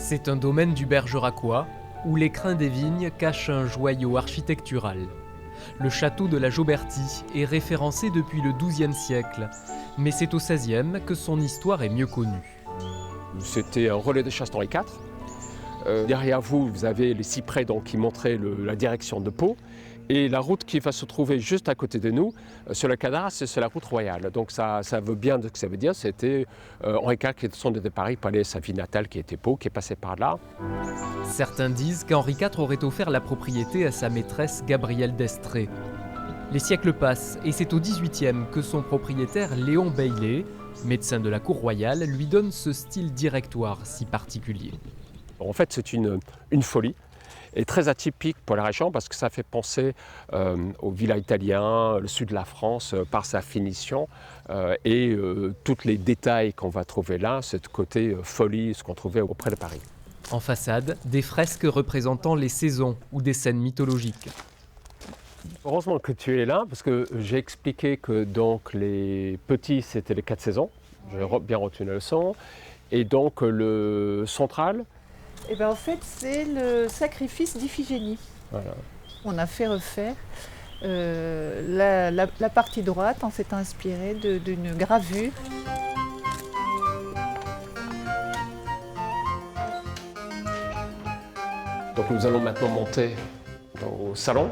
C'est un domaine du Bergeracois où l'écrin des vignes cache un joyau architectural. Le château de la Jaubertie est référencé depuis le XIIe siècle, mais c'est au XVIe que son histoire est mieux connue. C'était un relais de chasse d'Henri IV. Derrière vous, vous avez les cyprès donc, qui montraient la direction de Pau. Et la route qui va se trouver juste à côté de nous, sur le cadastre, c'est la route royale. Donc ça veut bien ce que ça veut dire. C'était Henri IV qui descendait de Paris pour aller à sa ville natale qui était Pau, qui est passé par là. Certains disent qu'Henri IV aurait offert la propriété à sa maîtresse Gabrielle d'Estrées. Les siècles passent et c'est au XVIIIe que son propriétaire Léon Baillet, médecin de la cour royale, lui donne ce style directoire si particulier. En fait, c'est une folie. Et très atypique pour la région parce que ça fait penser aux villas italiennes, le sud de la France, par sa finition et tous les détails qu'on va trouver là, ce côté folie, ce qu'on trouvait auprès de Paris. En façade, des fresques représentant les saisons ou des scènes mythologiques. Heureusement que tu es là parce que j'ai expliqué que donc, les petits c'était les 4 saisons, j'ai bien retenu la leçon, et donc le central. Eh ben, en fait, c'est le sacrifice d'Iphigénie. Voilà. On a fait refaire la partie droite en s'est inspiré d'une gravure. Donc nous allons maintenant monter au salon.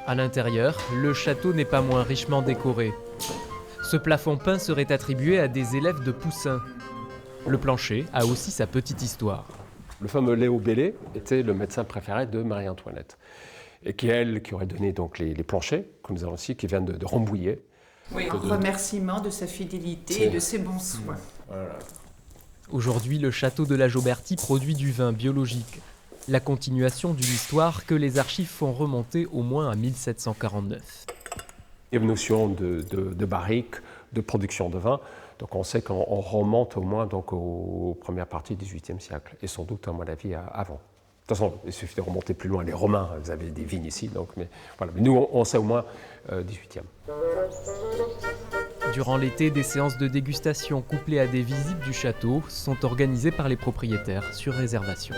À l'intérieur, le château n'est pas moins richement décoré. Ce plafond peint serait attribué à des élèves de Poussin. Le plancher a aussi sa petite histoire. Le fameux Léo Baillet était le médecin préféré de Marie-Antoinette. Et qui aurait donné donc les planchers, comme nous avons aussi, qui viennent de Rambouillet. Oui, en remerciement de sa fidélité et de ses bons soins. Voilà. Aujourd'hui, le château de la Jaubertie produit du vin biologique. La continuation d'une histoire que les archives font remonter au moins à 1749. Il y a une notion de barrique, de production de vin. Donc on sait qu'on remonte au moins donc, aux premières parties du XVIIIe siècle, et sans doute, à mon avis, avant. De toute façon, il suffit de remonter plus loin. Les Romains, vous avez des vignes ici, donc, mais voilà. Mais nous, on sait au moins XVIIIe. Durant l'été, des séances de dégustation couplées à des visites du château sont organisées par les propriétaires sur réservation.